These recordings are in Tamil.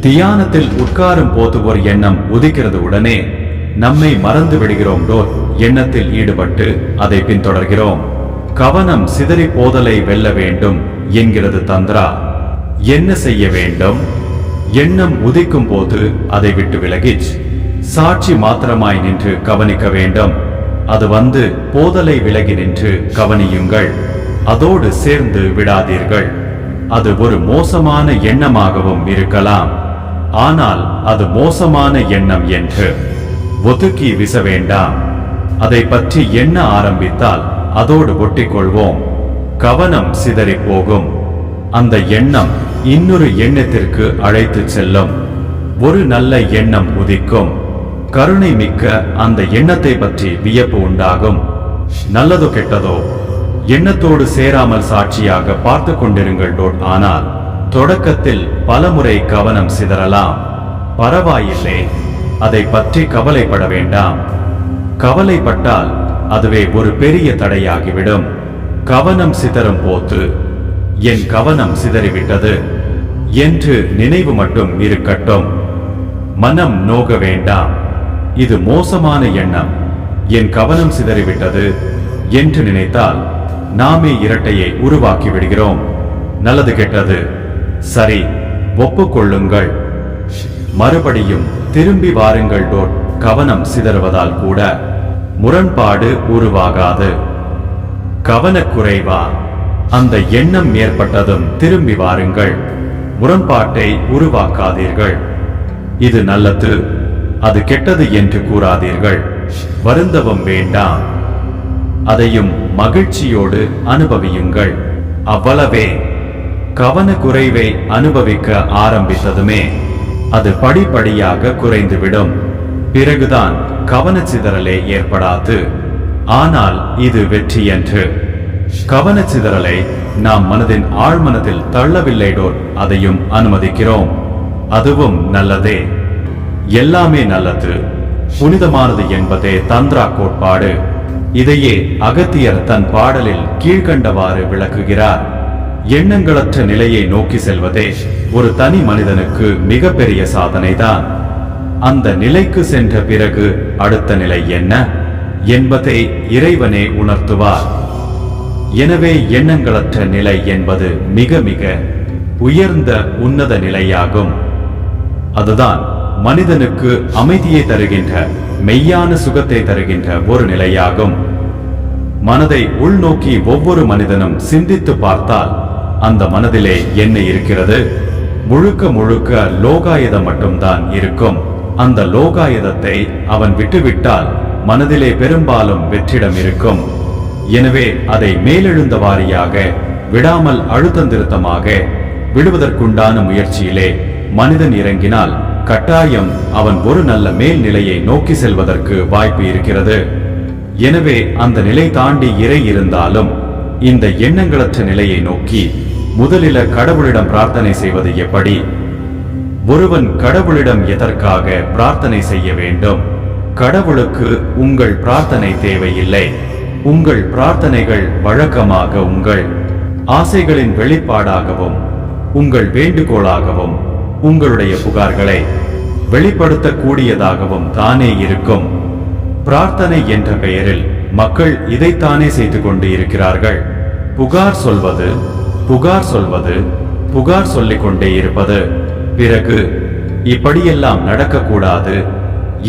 தியானத்தில் உட்காரும் போது ஒரு எண்ணம் உதிக்கிறது, உடனே நம்மை மறந்து விடுகிறோம். எண்ணத்தில் ஈடுபட்டு அதை பின்தொடர்கிறோம். கவனம் சிதறி போதலை வெல்ல வேண்டும் என்கிறது தந்திரா. என்ன செய்ய வேண்டும்? எண்ணம் உதிக்கும் போது அதை விட்டு விலகி சாட்சி மாத்திரமாய் நின்று கவனிக்க வேண்டும். அது வந்து போதலை விலகி நின்று கவனியுங்கள். அதோடு சேர்ந்து விடாதீர்கள். அது ஒரு மோசமான எண்ணமாகவும் இருக்கலாம். ஆனால் அது மோசமான எண்ணம் என்று ஒதுக்கி வீச வேண்டாம். அதை பற்றி எண்ண ஆரம்பித்தால் அதோடு ஒட்டிக்கொள்வோம். கவனம் சிதறி போகும். அந்த எண்ணம் இன்னொரு எண்ணத்திற்கு அழைத்து செல்லும். ஒரு நல்ல எண்ணம் உதிக்கும். கருணை மிக்க அந்த எண்ணத்தை பற்றி வியப்பு உண்டாகும். நல்லதோ கெட்டதோ எண்ணத்தோடு சேராமல் சாட்சியாக பார்த்து கொண்டிருங்கள். ஆனால் தொடக்கத்தில் பலமுறை கவனம் சிதறலாம். பரவாயில்லை, அதை பற்றி கவலைப்பட வேண்டாம். கவலைப்பட்டால் அதுவே ஒரு பெரிய தடையாகிவிடும். கவனம் சிதறும் போது என் கவனம் சிதறிவிட்டது என்று நினைவு மட்டும் இருக்கட்டும். மனம் நோக வேண்டாம். இது மோசமான எண்ணம், என் கவனம் சிதறிவிட்டது என்று நினைத்தால் நாமே இரட்டையை உருவாக்கி விடுகிறோம். நல்லது கெட்டது சரி, ஒப்புக்கொள்ளுங்கள். மறுபடியும் திரும்பி வாருங்கள். கவனம் சிதறுவதால் கூட முரண்பாடு உருவாகாது. கவனக்குறைவா அந்த எண்ணம் ஏற்பட்டதும் திரும்பி வாருங்கள். முரண்பாட்டை உருவாக்காதீர்கள். இது நல்லது, அது கெட்டது என்று கூறாதீர்கள். வருந்தவும் வேண்டாம். அதையும் மகிழ்ச்சியோடு அனுபவியுங்கள். அவ்வளவே. கவனக்குறைவை அனுபவிக்க ஆரம்பித்ததுமே அது படிப்படியாக குறைந்துவிடும். பிறகுதான் கவனச்சிதறலே ஏற்படாது. ஆனால் இது வெற்றியன்று. கவனச்சிதறலை நாம் மனதின் ஆழ்மனதில் தள்ளவில்லை. அதையும் அனுமதிக்கிறோம். அதுவும் நல்லதே. எல்லாமே நல்லது, புனிதமானது என்பதே தந்திரா கோட்பாடு. இதையே அகத்தியர் தன் பாடலில் கீழ்கண்டவாறு விளக்குகிறார். எண்ணங்களற்ற நிலையை நோக்கி செல்வதே ஒரு தனி மனிதனுக்கு மிகப்பெரிய சாதனைதான். அந்த நிலைக்கு சென்ற பிறகு அடுத்த நிலை என்ன என்பதை இறைவனே உணர்த்துவார். எனவே எண்ணங்களற்ற நிலை என்பது மிக மிக உயர்ந்த உன்னத நிலையாகும். அதுதான் மனிதனுக்கு அமைதியை தருகின்ற, மெய்யான சுகத்தை தருகின்ற ஒரு நிலையாகும். மனதை உள்நோக்கி ஒவ்வொரு மனிதனும் சிந்தித்து பார்த்தால் அந்த மனதிலே என்ன இருக்கிறது? முழுக்க முழுக்க லோகாயுதம் மட்டும்தான் இருக்கும். அந்த லோகாயுதத்தை அவன் விட்டுவிட்டால் மனதிலே பெரும்பாலும் வெற்றிடம் இருக்கும். எனவே அதை மேலெழுந்த வாரியாக விடாமல் அழுத்தந்திருத்தமாக விடுவதற்குண்டான முயற்சியிலே மனிதன் இறங்கினால் கட்டாயம் அவன் ஒரு நல்ல மேல்நிலையை நோக்கி செல்வதற்கு வாய்ப்பு இருக்கிறது. எனவே அந்த நிலை தாண்டி இறை இருந்தாலும் இந்த எண்ணங்களற்ற நிலையை நோக்கி முதலில கடவுளிடம் பிரார்த்தனை செய்வது எப்படி? ஒருவன் கடவுளிடம் எதற்காக பிரார்த்தனை செய்ய வேண்டும்? கடவுளுக்கு உங்கள் பிரார்த்தனை தேவையில்லை. உங்கள் பிரார்த்தனைகள் வழக்கமாக உங்கள் ஆசைகளின் வெளிப்பாடாகவும் உங்கள் வேண்டுகோளாகவும் உங்களுடைய புகார்களை வெளிப்படுத்தக்கூடியதாகவும் தானே இருக்கும். பிரார்த்தனை என்ற பெயரில் மக்கள் இதைத்தானே செய்து கொண்டு இருக்கிறார்கள். புகார் சொல்வது, புகார் சொல்வது, புகார் சொல்லிக் கொண்டே இருப்பது. பிறகு இப்படியெல்லாம் நடக்கக்கூடாது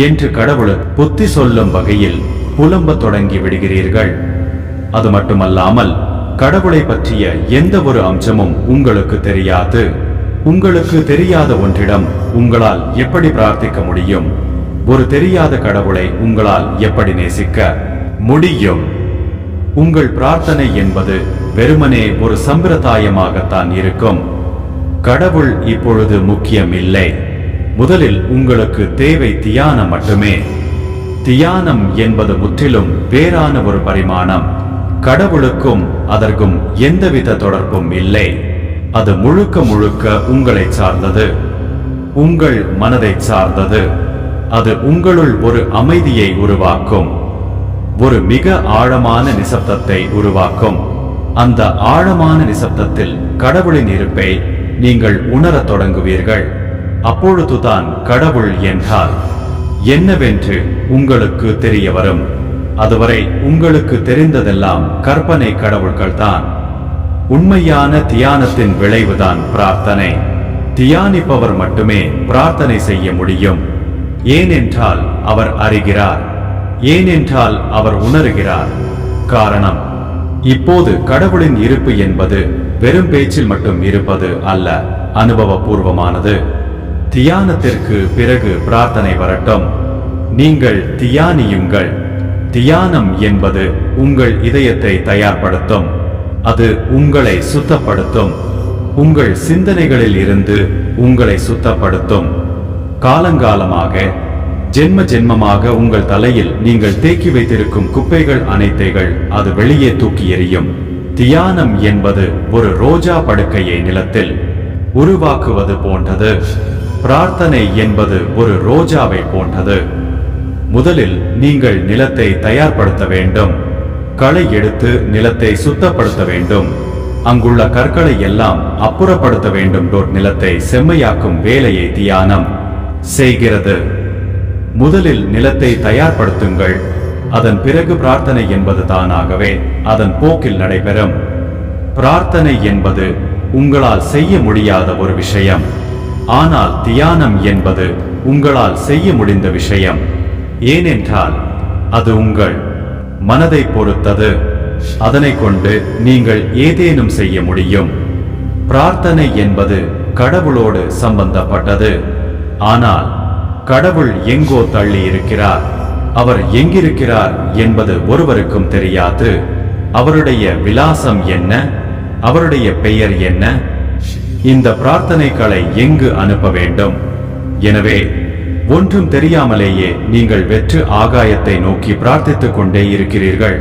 என்று கடவுள் புத்தி சொல்லும் வகையில் புலம்ப தொடங்கி விடுகிறீர்கள். அது மட்டுமல்லாமல் கடவுளை பற்றிய எந்த ஒரு அம்சமும் உங்களுக்கு தெரியாது. உங்களுக்கு தெரியாத ஒன்றிடம் உங்களால் எப்படி பிரார்த்திக்க முடியும்? ஒரு தெரியாத கடவுளை உங்களால் எப்படி நேசிக்க முடியும்? உங்கள் பிரார்த்தனை என்பது வெறுமனே ஒரு சம்பிரதாயமாகத்தான் இருக்கும். கடவுள் இப்பொழுது முக்கியம் இல்லை. முதலில் உங்களுக்கு தேவை தியானம் மட்டுமே. தியானம் என்பது முற்றிலும் வேறான ஒரு பரிமாணம். கடவுளுக்கும் அதற்கும் எந்தவித தொடர்பும் இல்லை. அது முழுக்க முழுக்க உங்களை சார்ந்தது, உங்கள் மனதை சார்ந்தது. அது உங்களுள் ஒரு அமைதியை உருவாக்கும், ஒரு மிக ஆழமான நிசப்தத்தை உருவாக்கும். அந்த ஆழமான நிசப்தத்தில் கடவுளின் இருப்பை நீங்கள் உணரத் தொடங்குவீர்கள். அப்பொழுதுதான் கடவுள் என்றால் என்னவென்று உங்களுக்கு தெரிய வரும். அதுவரை உங்களுக்கு தெரிந்ததெல்லாம் கற்பனை கடவுள்கள்தான். உண்மையான தியானத்தின் விளைவுதான் பிரார்த்தனை. தியானிப்பவர் மட்டுமே பிரார்த்தனை செய்ய முடியும். ஏனென்றால் அவர் அறிகிறார், ஏனென்றால் அவர் உணர்கிறார். காரணம், இப்போது கடவுளின் இருப்பு என்பது வெறும் பேச்சில் மட்டும் இருப்பது அல்ல, அனுபவபூர்வமானது. தியானத்திற்கு பிறகு பிரார்த்தனை வரட்டும். நீங்கள் தியானியுங்கள். தியானம் என்பது உங்கள் இதயத்தை தயார்படுத்தும். அது உங்களை சுத்தப்படுத்தும். உங்கள் சிந்தனைகளில் இருந்து உங்களை சுத்தப்படுத்தும். காலங்காலமாக ஜென்ம ஜென்மமாக உங்கள் தலையில் நீங்கள் தேக்கி வைத்திருக்கும் குப்பைகள் அனைத்தைகள் அது வெளியே தூக்கி எறியும். தியானம் என்பது ஒரு ரோஜா படுக்கையை நிலத்தில் உருவாக்குவது போன்றது. பிரார்த்தனை என்பது ஒரு ரோஜாவை போன்றது. முதலில் நீங்கள் நிலத்தை தயார்படுத்த வேண்டும். களை எடுத்து நிலத்தை சுத்தப்படுத்த வேண்டும். அங்குள்ள கற்களை எல்லாம் அப்புறப்படுத்த வேண்டும். நிலத்தை செம்மையாக்கும் வேலையை தியானம் செய்கிறது. முதலில் நிலத்தை தயார்படுத்துங்கள். அதன் பிறகு பிரார்த்தனை என்பது தானாகவே அதன் போக்கில் நடைபெறும். பிரார்த்தனை என்பது உங்களால் செய்ய முடியாத ஒரு விஷயம். ஆனால் தியானம் என்பது உங்களால் செய்ய முடிந்த விஷயம். ஏனென்றால் அது உங்கள் மனதை பொறுத்தது. அதனை கொண்டு நீங்கள் ஏதேனும் செய்ய முடியும். பிரார்த்தனை என்பது கடவுளோடு சம்பந்தப்பட்டது. ஆனால் கடவுள் எங்கோ தள்ளி இருக்கிறார். அவர் எங்கிருக்கிறார் என்பது ஒருவருக்கும் தெரியாது. அவருடைய விலாசம் என்ன? அவருடைய பெயர் என்ன? இந்த பிரார்த்தனைகளை எங்கு அனுப்ப வேண்டும்? எனவே ஒன்றும் தெரியாமலேயே நீங்கள் வெற்று ஆகாயத்தை நோக்கி பிரார்த்தித்துக் கொண்டே இருக்கிறீர்கள்.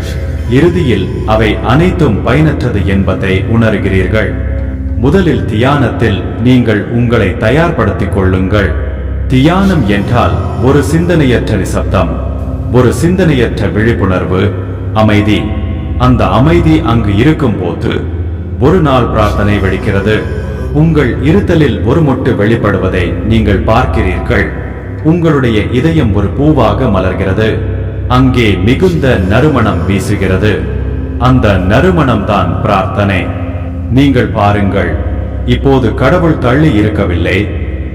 இறுதியில் அவை அனைத்தும் பயனற்றது என்பதை உணர்கிறீர்கள். முதலில் தியானத்தில் நீங்கள் உங்களை தயார்படுத்திக் கொள்ளுங்கள். தியானம் என்றால் ஒரு சிந்தனையற்ற நிசப்தம், ஒரு சிந்தனையற்ற விழிப்புணர்வு, அமைதி. அந்த அமைதி அங்கு இருக்கும் போது ஒரு நாள் பிரார்த்தனை வெடிக்கிறது. உங்கள் இருத்தலில் ஒரு மொட்டு வெளிப்படுவதை நீங்கள் பார்க்கிறீர்கள். உங்களுடைய இதயம் ஒரு பூவாக மலர்கிறது. அங்கே மிகுந்த நறுமணம் வீசுகிறது. அந்த நறுமணம் தான் பிரார்த்தனை. நீங்கள் பாருங்கள், இப்போது கடவுள் தள்ளி இருக்கவில்லை,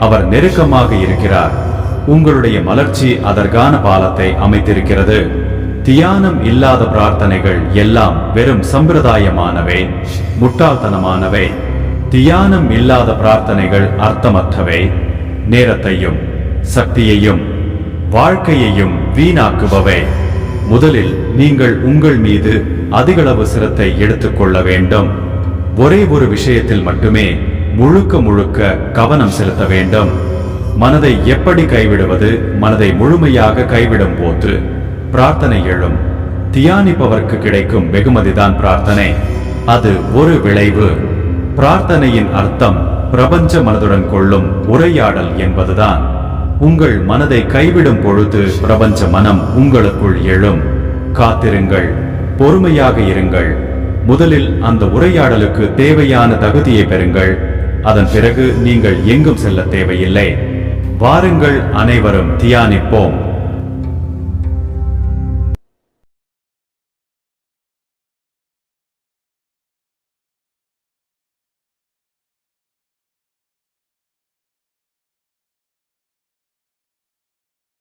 அவர் நெருக்கமாக இருக்கிறார். உங்களுடைய மலர்ச்சி அதற்கான பாலத்தை அமைத்திருக்கிறது. தியானம் இல்லாத பிரார்த்தனைகள் எல்லாம் வெறும் சம்பிரதாயமானவை, முட்டாள்தனமானவை. தியானம் இல்லாத பிரார்த்தனைகள் அர்த்தமற்றவை, நேரத்தையும் சக்தியையும் வாழ்க்கையையும் வீணாக்குபவை. முதலில் நீங்கள் உங்கள் மீது அதிகளவு சிரத்தை எடுத்துக்கொள்ள வேண்டும். ஒரே ஒரு விஷயத்தில் மட்டுமே முழுக்க முழுக்க கவனம் செலுத்த வேண்டும். மனதை எப்படி கைவிடுவது? மனதை முழுமையாக கைவிடும் போது பிரார்த்தனை எழும். தியானிப்பவர்க்கு கிடைக்கும் வெகுமதிதான் பிரார்த்தனை. அது ஒரு விளைவு. பிரார்த்தனையின் அர்த்தம் பிரபஞ்ச மனதுடன் கொள்ளும் உரையாடல் என்பதுதான். உங்கள் மனதை கைவிடும் பொழுது பிரபஞ்ச மனம் உங்களுக்குள் எழும். காத்திருங்கள், பொறுமையாக இருங்கள். முதலில் அந்த உரையாடலுக்கு தேவையான தகுதியை பெறுங்கள். அதன் பிறகு நீங்கள் எங்கும் செல்ல தேவையில்லை. வாருங்கள், அனைவரும் தியானிப்போம்.